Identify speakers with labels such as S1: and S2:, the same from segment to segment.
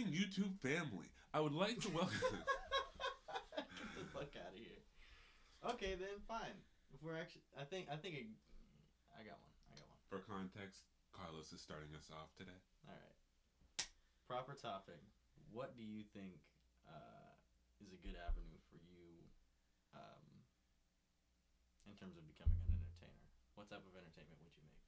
S1: amazing YouTube family. I would like to welcome.
S2: Get the fuck out of here. Okay, then fine. If we're actually, I think I got one.
S1: For context, Carlos is starting us off today.
S2: All right. Proper topic. What do you think is a good avenue for you in terms of becoming an entertainer? What type of entertainment would you make?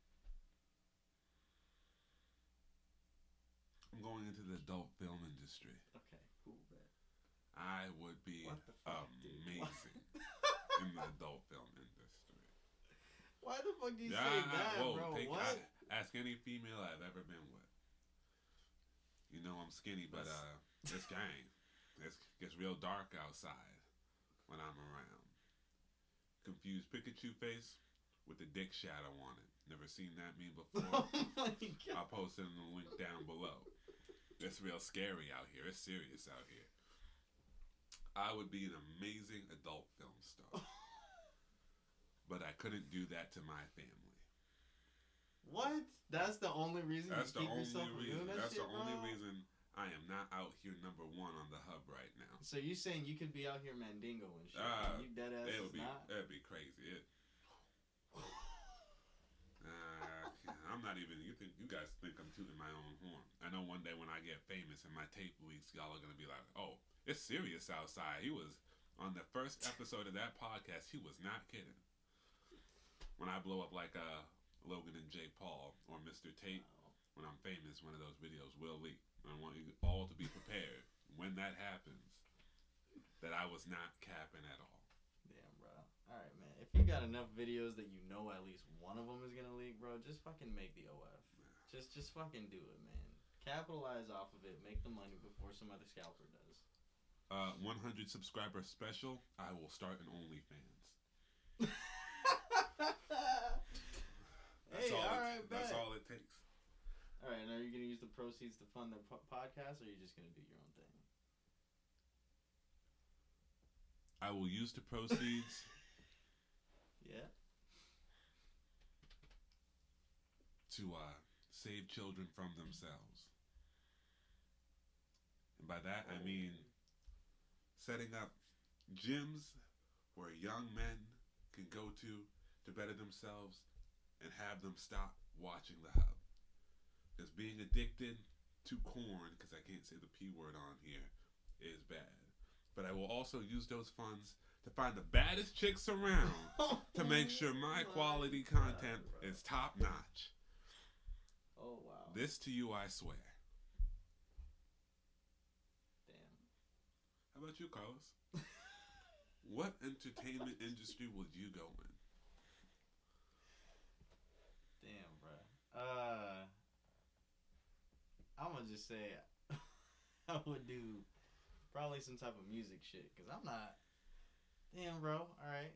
S1: I'm going into the adult film industry.
S2: Okay, cool, bet.
S1: I would be
S2: What the fuck, dude?
S1: amazing in the adult film industry.
S2: Why the fuck do you say that, bro? What?
S1: Ask any female I've ever been with. You know I'm skinny, but this gang, it gets real dark outside when I'm around. Confused Pikachu face with the dick shadow on it. Never seen that meme before.
S2: Oh my god.
S1: I'll post it in the link down below. It's real scary out here. It's serious out here. I would be an amazing adult film star. But I couldn't do that to my family.
S2: What? That's the only reason
S1: That's
S2: you
S1: the
S2: keep
S1: only
S2: yourself from
S1: reason.
S2: doing that
S1: That's
S2: shit,
S1: the only
S2: bro?
S1: reason I am not out here number one on the hub right now.
S2: So you saying you could be out here mandingo and shit? You dead ass is not?
S1: It'd be crazy. I'm not even. You guys think I'm tooting my own horn? I know one day when I get famous and my tape leaks, y'all are gonna be like, "Oh, it's serious outside." He was on the first episode of that podcast. He was not kidding. When I blow up like Logan and Jake Paul or Mr. Tate, when I'm famous, one of those videos will leak. I want you all to be prepared when that happens. That I was not capping at all.
S2: Damn, bro. Alright, man. If you got enough videos that you know at least one of them is gonna leak, bro, just fucking make the OF. Just fucking do it, man. Capitalize off of it. Make the money before some other scalper does.
S1: 100 subscriber special. I will start an OnlyFans. That's all it takes.
S2: Alright, and are you gonna use the proceeds to fund the podcast, or are you just gonna do your own thing?
S1: I will use the proceeds.
S2: Yeah.
S1: To save children from themselves. And by that I mean setting up gyms where young men can go to better themselves and have them stop watching the hub. Because being addicted to corn, because I can't say the P word on here, is bad. But I will also use those funds to find the baddest chicks around to make sure my quality content is top notch.
S2: Oh, wow.
S1: This to you I swear.
S2: Damn.
S1: How about you, Carlos? What entertainment industry would you go in?
S2: Damn, bro. I'm gonna just say I would do probably some type of music shit, because I'm not. Damn, bro. Alright.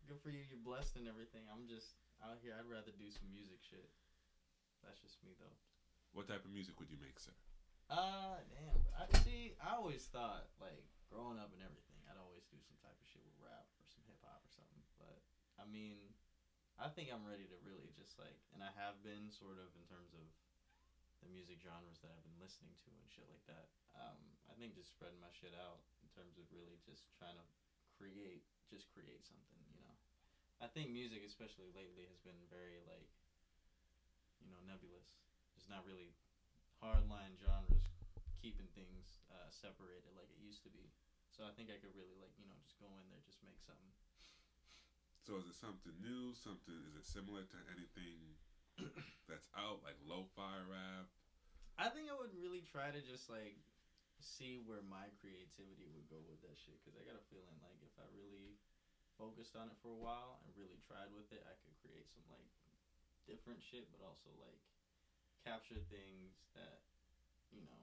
S2: Good for you. You're blessed and everything. I'm just out here. I'd rather do some music shit. That's just me, though.
S1: What type of music would you make, sir?
S2: Damn. I always thought, like, growing up and everything, I'd always do some type of shit with rap or some hip hop or something. But, I mean, I think I'm ready to really just, like, and I have been sort of in terms of the music genres that I've been listening to and shit like that. I think just spreading my shit out in terms of really just trying to create something, you know. I think music, especially lately, has been very, like, you know, nebulous. There's not really hardline genres keeping things separated like it used to be. So I think I could really, like, you know, just go in there, just make something.
S1: So is it something new? Is it similar to anything that's out, like lo-fi rap?
S2: I think I would really try to just, like, see where my creativity would go with that shit, because I got a feeling, like, if I really focused on it for a while and really tried with it, I could create some, like, different shit, but also, like, capture things that, you know,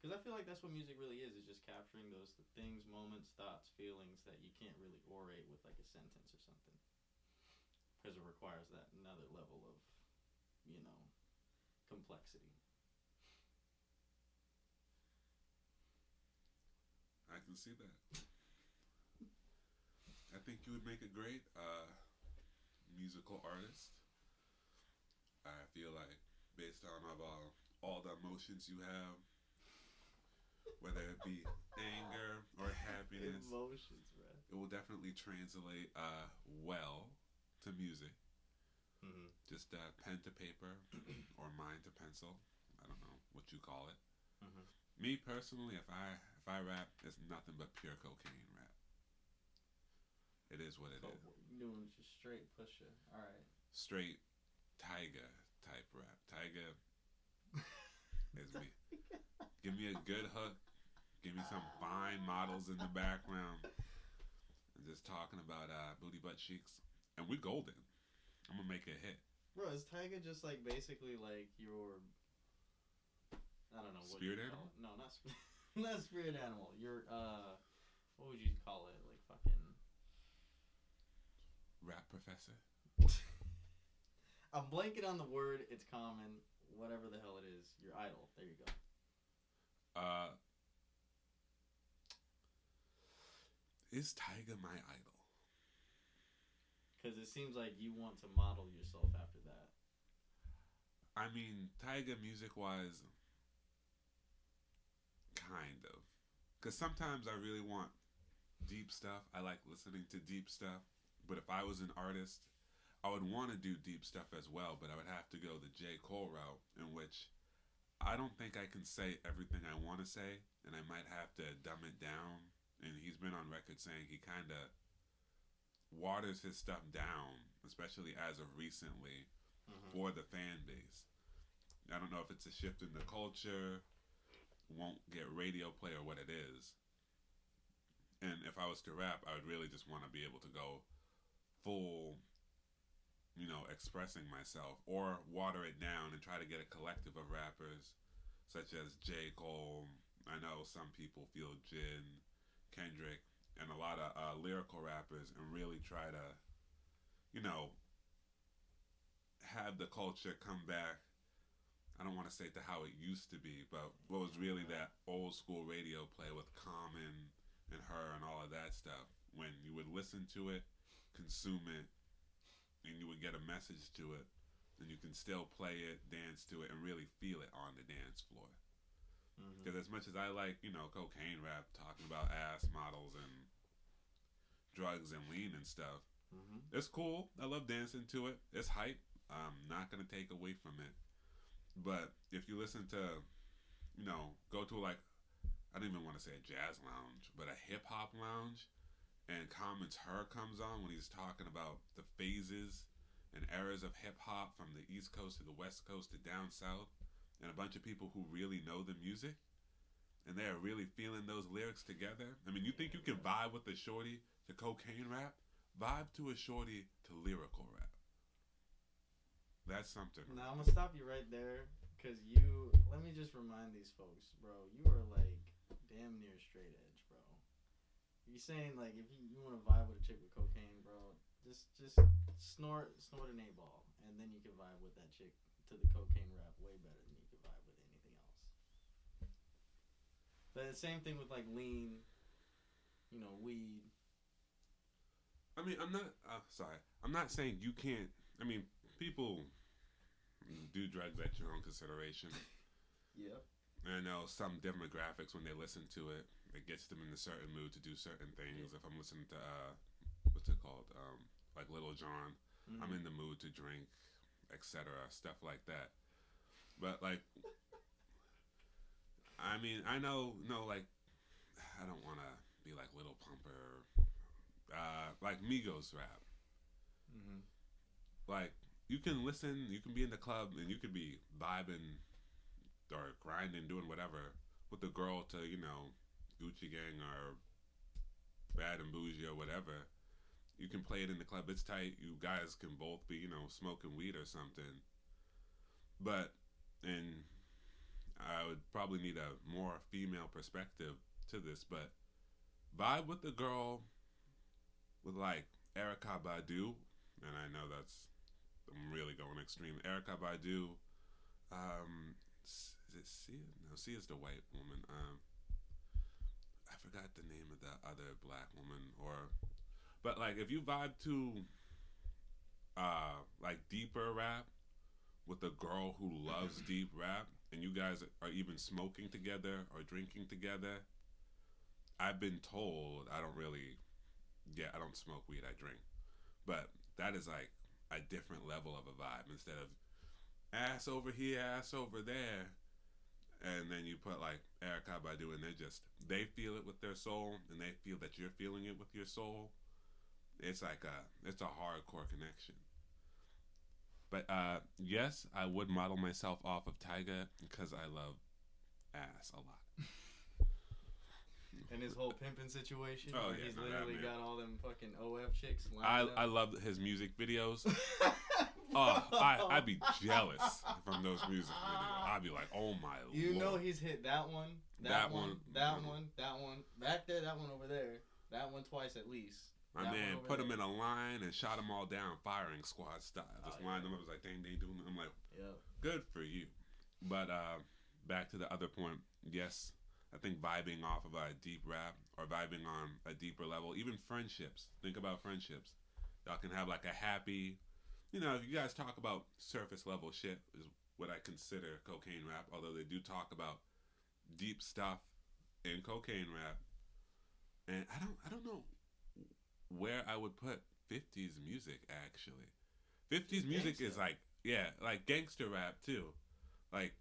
S2: because I feel like that's what music really is just capturing those things, moments, thoughts, feelings that you can't really orate with, like, a sentence or something, because it requires that another level of, you know, complexity.
S1: I can see that. I think you would make a great musical artist. I feel like, based on all the emotions you have, whether it be anger or happiness.
S2: Emotions, bro.
S1: It will definitely translate well to music.
S2: Mm-hmm.
S1: Just pen to paper or mind to pencil. I don't know what you call it.
S2: Mm-hmm.
S1: Me personally, if I rap, it's nothing but pure cocaine rap. It is what it
S2: So
S1: is.
S2: you doing just straight pusher. All right.
S1: Straight Tiger type rap. Tiger is me. Give me a good hook. Give me some fine models in the background. And just talking about booty butt cheeks. And we golden. I'm gonna make it a hit.
S2: Bro, is Tyga just like basically like your I don't know what
S1: Spirit
S2: you
S1: animal?
S2: call it. No, not not spirit animal. Your what would you call it? Like fucking
S1: Rap professor.
S2: I'm blanking on the word. It's common. Whatever the hell it is. Your idol. There you go.
S1: Uh, is Tiger my idol?
S2: Because it seems like you want to model yourself after that.
S1: I mean, Tiger music wise, kind of. Because sometimes I really want deep stuff. I like listening to deep stuff. But if I was an artist, I would want to do deep stuff as well. But I would have to go the J. Cole route, in which I don't think I can say everything I want to say. And I might have to dumb it down. And he's been on record saying he kind of waters his stuff down, especially as of recently,
S2: Mm-hmm.
S1: for the fan base. I don't know if it's a shift in the culture, won't get radio play or what it is. And if I was to rap, I would really just want to be able to go full, expressing myself or water it down and try to get a collective of rappers such as J. Cole. I know some people feel Jin, Kendrick, and a lot of lyrical rappers and really try to, you know, have the culture come back. I don't want to say to how it used to be, but what was really that old school radio play with Common and her and all of that stuff. When you would listen to it, consume it, and you would get a message to it, and you can still play it, dance to it, and really feel it on the dance floor.
S2: Mm-hmm.
S1: Because as much as I like, cocaine rap, talking about ass models and drugs and lean and stuff,
S2: Mm-hmm.
S1: it's cool. I love dancing to it. It's hype. I'm not gonna take away from it. But if you listen to, go to like, I don't even want to say a jazz lounge, but a hip hop lounge, and Common's Her comes on when he's talking about the phases and eras of hip hop from the East Coast to the West Coast to down South, and a bunch of people who really know the music, and they are really feeling those lyrics together. I mean, you think you can vibe with a shorty to cocaine rap? Vibe to a shorty to lyrical rap. That's something.
S2: Now I'm gonna stop you right there, cause you. Let me just remind these folks, bro. You are like damn near straight edge, bro. You saying like if you want to vibe with a chick with cocaine, bro, just snort an A-ball, and then you can vibe with that chick to the cocaine rap way better than you can vibe with anything else. But the same thing with like lean, weed.
S1: I mean, I'm not. Sorry, I'm not saying you can't. I mean, people do drugs at your own consideration.
S2: Yep.
S1: And I know some demographics when they listen to it, it gets them in a certain mood to do certain things. If I'm listening to what's it called, like Little John,
S2: Mm-hmm.
S1: I'm in the mood to drink, etc. Stuff like that. But like, I mean, I know, no, like, I don't want to be like Little Pumper, like Migos rap.
S2: Mm-hmm.
S1: Like, you can listen, you can be in the club, and you could be vibing or grinding, doing whatever with the girl to, Gucci Gang or Bad and Bougie or whatever. You can play it in the club. It's tight. You guys can both be, smoking weed or something. But, and I would probably need a more female perspective to this, but vibe with the girl with like Erica Badu, and I know I'm really going extreme. Erica Badu, is it Sia? No, Sia's the white woman. I forgot the name of the other black woman, but like if you vibe to like deeper rap with a girl who loves deep rap, and you guys are even smoking together or drinking together, I've been told I don't really, yeah, I don't smoke weed, I drink. But that is like a different level of a vibe instead of ass over here, ass over there. And then you put like Erica Badu, and they feel it with their soul, and they feel that you're feeling it with your soul. It's a hardcore connection. But yes, I would model myself off of Tyga because I love ass a lot.
S2: And his whole pimping situation,
S1: Oh,
S2: where
S1: yeah,
S2: he's
S1: no,
S2: literally
S1: that man.
S2: got all them fucking OF chicks lined
S1: I
S2: up.
S1: love his music videos. I'd be jealous from those music videos. I'd be like, oh my
S2: You
S1: lord.
S2: know he's hit that one,
S1: That
S2: one,
S1: one,
S2: that
S1: no.
S2: one, that one, back there, that one over there, that one twice at least.
S1: My
S2: That
S1: man
S2: one over
S1: put them
S2: there.
S1: in a line and shot them all down, firing squad style. Just
S2: Oh,
S1: lined
S2: yeah.
S1: them up. It was like, dang, they doing. I'm like,
S2: Yep.
S1: good for you. But back to the other point. Yes, I think vibing off of a deep rap or vibing on a deeper level, even friendships. Think about friendships. Y'all can have like a happy, if you guys talk about surface level shit, is what I consider cocaine rap. Although they do talk about deep stuff in cocaine rap, and I don't know where I would put 50s music actually. 50s music
S2: Gangsta.
S1: is like, yeah, like gangster rap too. Like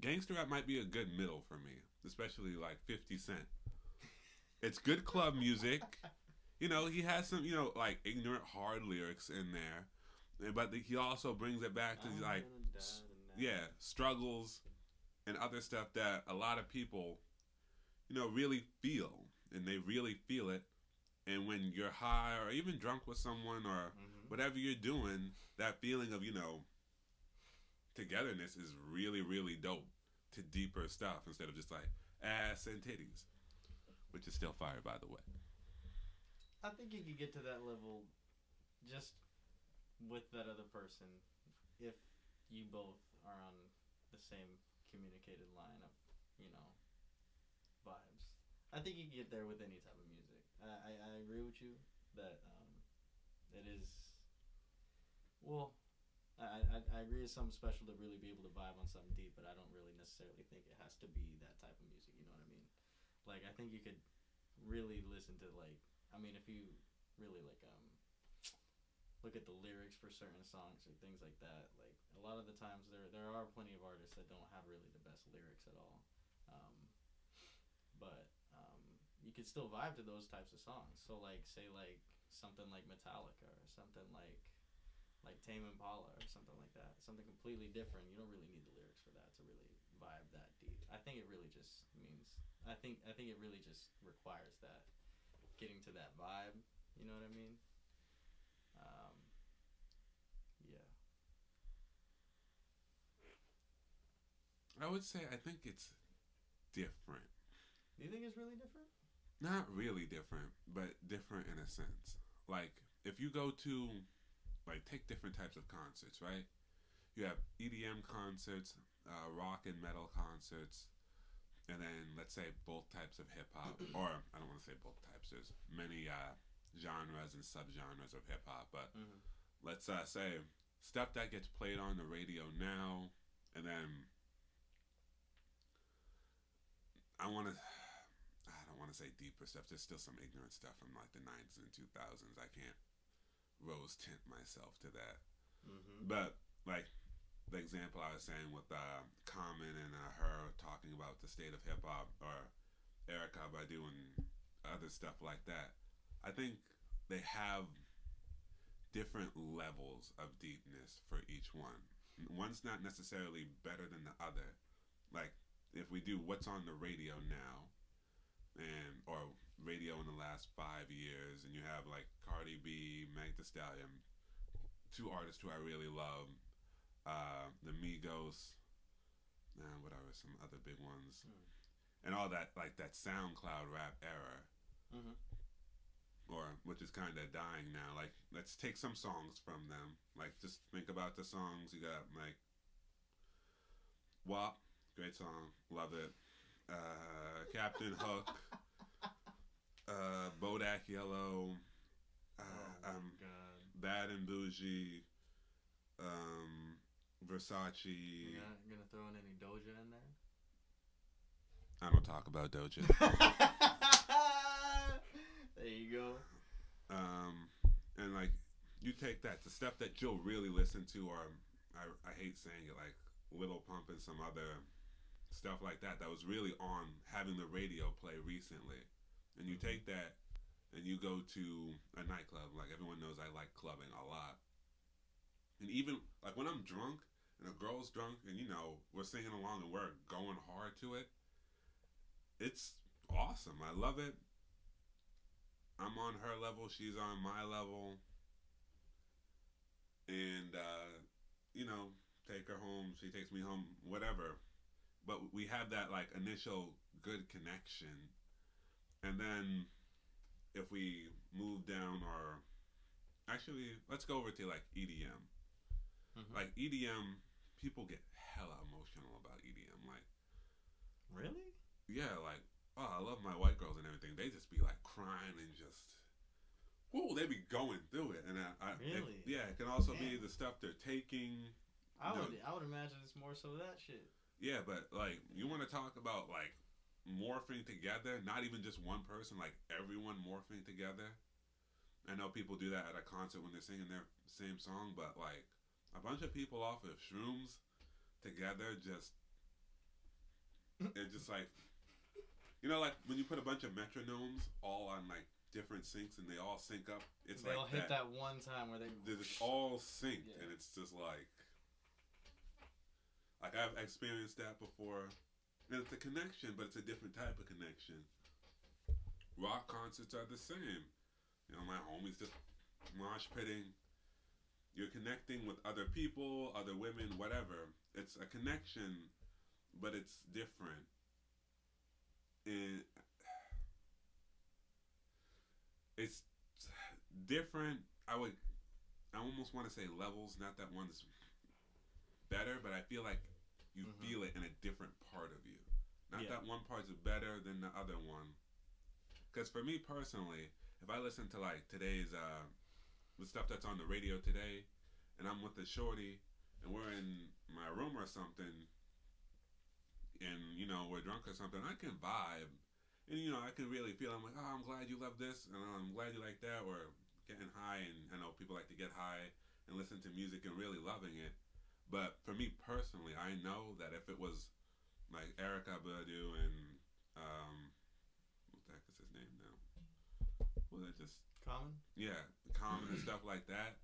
S1: gangster rap might be a good middle for me, especially like 50 Cent. It's good club music. He has some, like ignorant hard lyrics in there, but he also brings it back to
S2: I'm
S1: like,
S2: gonna die tonight.
S1: yeah, struggles and other stuff that a lot of people, really feel, and they really feel it. And when you're high or even drunk with someone or whatever you're doing, that feeling of, togetherness is really, really dope to deeper stuff instead of just like ass and titties, which is still fire, by the way.
S2: I think you could get to that level just with that other person if you both are on the same communicated line of, you know, vibes. I think you can get there with any type of music. I agree with you that it is. Well, I agree it's something special to really be able to vibe on something deep, but I don't really necessarily think it has to be that type of music. You know what I mean? Like I think you could really listen to if you really look at the lyrics for certain songs or things like that. Like a lot of the times there are plenty of artists that don't have really the best lyrics at all, um, but you could still vibe to those types of songs. So like say like something like Metallica or something like Tame Impala or something like that. Something completely different. You don't really need the lyrics for that to really vibe that deep. I think it really just means. I think it really just requires that getting to that vibe. You know what I mean? Um, yeah.
S1: I would say I think it's different.
S2: Do you think it's really different?
S1: Not really different, but different in a sense. Like, if you go to, like, take different types of concerts, right? You have EDM concerts, rock and metal concerts, and then let's say both types of hip hop, or I don't want to say both types. There's many genres and subgenres of hip hop, but let's say stuff that gets played on the radio now, and then I want to. I don't want to say deeper stuff. There's still some ignorant stuff from like the 90s and 2000s. I can't rose tint myself to that. But like the example I was saying with Common and her talking about the state of hip hop, or Erica Badu and other stuff like that, I think they have different levels of deepness for each one. One's not necessarily better than the other. Like if we do what's on the radio now, and or radio in the last 5 years, and you have like Cardi B, Meg Thee Stallion, two artists who I really love, the Migos, what are some other big ones, and all that, like that SoundCloud rap era, or which is kind of dying now. Like let's take some songs from them. Like just think about the songs you got, like WAP, great song, love it. Captain Hook, Bodak Yellow,
S2: Oh my god.
S1: Bad and Bougie, um, Versace.
S2: You're gonna throw in any Doja in there?
S1: I don't talk about Doja.
S2: There you go.
S1: And like, you take that the stuff that you'll really listen to, or I hate saying it, like Little Pump and some other stuff like that was really on having the radio play recently, and you take that and you go to a nightclub. Like, everyone knows I like clubbing a lot, and even like when I'm drunk and a girl's drunk and we're singing along and we're going hard to it, it's awesome. I love it. I'm on her level, she's on my level, and take her home, she takes me home, whatever. But we have that like initial good connection, and then if we move down, or actually, let's go over to like EDM. Like EDM, people get hella emotional about EDM. Like,
S2: really?
S1: Yeah, like, oh, I love my white girls and everything. They just be like crying and just, whoo, they be going through it. And
S2: really?
S1: It can also be the stuff they're taking.
S2: I would imagine it's more so that shit.
S1: Yeah, but like, you want to talk about like morphing together, not even just one person, like everyone morphing together. I know people do that at a concert when they're singing their same song, but like a bunch of people off of shrooms together, it's just like, like when you put a bunch of metronomes all on like different syncs and they all sync up,
S2: they'll hit that one time where they
S1: just all synced, and it's just like I've experienced that before, and it's a connection, but it's a different type of connection. Rock concerts are the same. My homies just mosh pitting. You're connecting with other people, other women, whatever. It's a connection, but it's different. And it's different. I almost want to say levels, not that one's better, but I feel like you feel it in a different part of you. Not that one part's better than the other one. Because for me personally, if I listen to like today's the stuff that's on the radio today, and I'm with the shorty, and we're in my room or something, and we're drunk or something, I can vibe, and I can really feel. I'm like, oh, I'm glad you love this, and I'm glad you like that, or getting high, and I know people like to get high and listen to music and really loving it. But for me personally, I know that if it was like Erica Badu and what the heck is his name now? Was that just
S2: Common?
S1: Yeah, Common and stuff like that.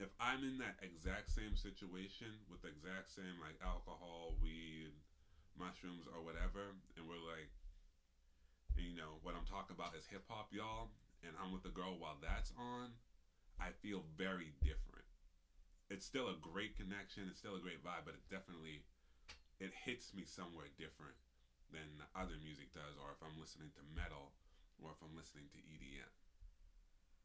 S1: If I'm in that exact same situation with the exact same like alcohol, weed, mushrooms, or whatever, and we're like, what I'm talking about is hip hop, y'all, and I'm with the girl while that's on, I feel very different. It's still a great connection, it's still a great vibe, but it hits me somewhere different than other music does, or if I'm listening to metal, or if I'm listening to EDM.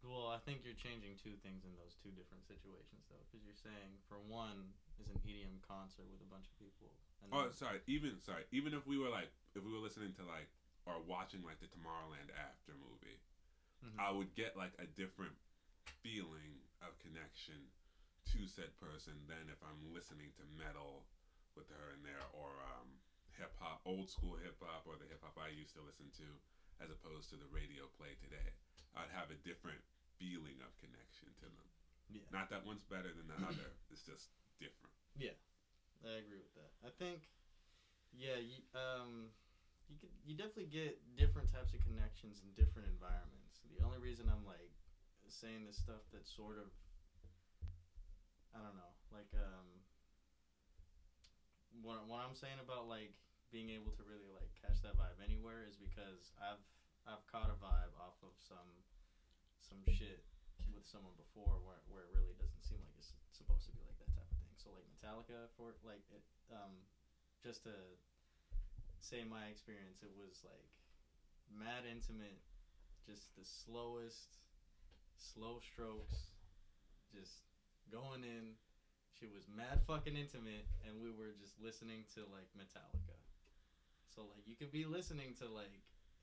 S2: Well, I think you're changing two things in those two different situations, though, because you're saying, for one, is an EDM concert with a bunch of people. And
S1: even if we were listening to like, or watching like the Tomorrowland After movie, I would get like a different feeling of connection to said person than if I'm listening to metal with her in there, or hip hop, old school hip hop, or the hip hop I used to listen to, as opposed to the radio play today. I'd have a different feeling of connection to them.
S2: Yeah.
S1: Not that one's better than the other. It's just different.
S2: Yeah, I agree with that. I think, you definitely get different types of connections in different environments. The only reason I'm like saying this stuff that's sort of, I don't know, like what I'm saying about like being able to really like catch that vibe anywhere is because I've caught a vibe off of some shit with someone before where it really doesn't seem like it's supposed to be like that type of thing. So like Metallica, for like it, just to say my experience, it was like mad intimate, just the slowest slow strokes, just going in. She was mad fucking intimate, and we were just listening to like Metallica. So like you could be listening to like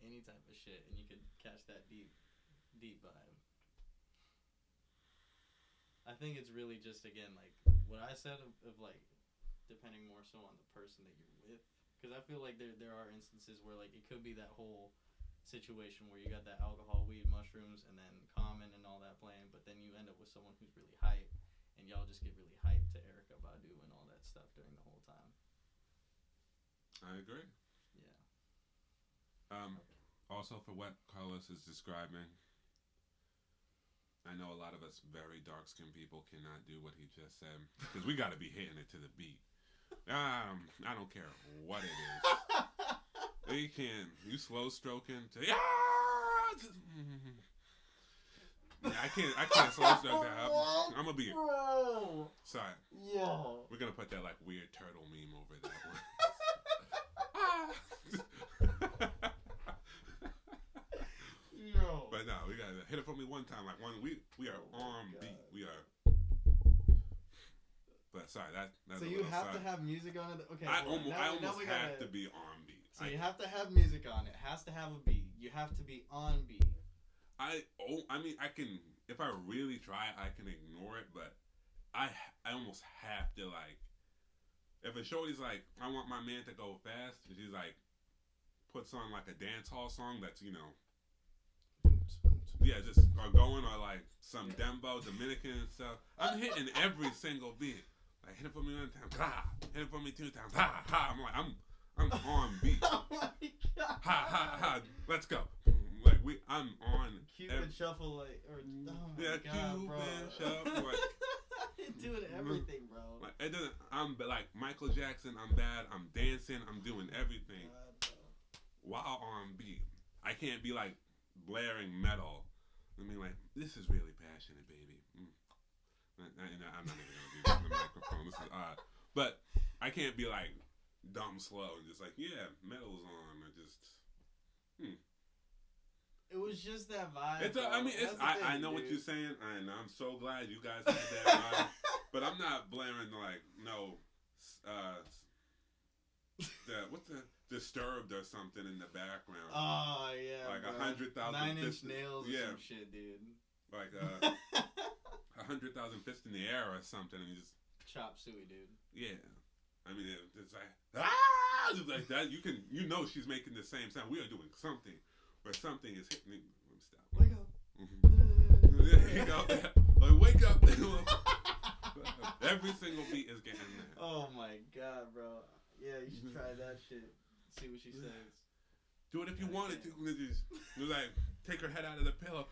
S2: any type of shit, and you could catch that deep vibe. I think it's really just, again, like what I said of like depending more so on the person that you're with. Because I feel like there are instances where like it could be that whole situation where you got that alcohol, weed, mushrooms, and then Common and all that playing, but then you end up with someone who's really hype, and y'all just get really hyped to Erica Badu and all that stuff during the whole time.
S1: I agree.
S2: Yeah.
S1: Also, for what Carlos is describing, I know a lot of us very dark-skinned people cannot do what he just said because we got to be hitting it to the beat. I don't care what it is. You can you slow stroking to I can't slow stroke that up. I'm gonna be sorry.
S2: Yo.
S1: We're gonna put that like weird turtle meme over that one.
S2: Yo.
S1: But no, we gotta hit it for me one time. Like we are on beat. We are. But sorry, that's
S2: so you have to have music on it. Okay,
S1: I almost have to be on beat.
S2: So you have to have music on it. Has to have a beat. You have to be on beat.
S1: I mean, I can if I really try, I can ignore it. But I almost have to like. If a shorty's like, I want my man to go fast, and she's like, puts on like a dance hall song that's just or going or like some dembo Dominican and stuff. I'm hitting every single beat. Like hit it for me one time, ha! Hit it for me two times, ha ha! I'm like I'm on beat.
S2: Oh my god!
S1: Ha ha ha! Let's go. Like I'm on.
S2: Cupid shuffle like or oh my god,
S1: Cupid
S2: bro.
S1: shuffle. Like,
S2: you're doing everything, bro.
S1: Like it doesn't. I'm like Michael Jackson. I'm bad. I'm dancing. I'm doing everything while on beat. I can't be like blaring metal. I mean, like this is really passionate, baby. I'm not even gonna do that on the microphone. This is odd, but I can't be like dumb slow and just like metal's on or just.
S2: It was just that vibe.
S1: I know what you're saying, and I'm so glad you guys had that vibe. But I'm not blaring like no, what's the Disturbed or something in the background.
S2: Oh yeah,
S1: like 100,000
S2: 9 Inch Nails or some shit, dude.
S1: Like 100,000 fists in the air or something, and you just
S2: chop suey, dude.
S1: Yeah, I mean it's like just like that. She's making the same sound. We are doing something, where something is hitting. Stop.
S2: Wake up.
S1: There you go. Like wake up. Every single beat is getting there.
S2: Oh my god, bro. Yeah, you should try that shit. See what she says.
S1: Do it if you wanted to. Just like take her head out of the pillow.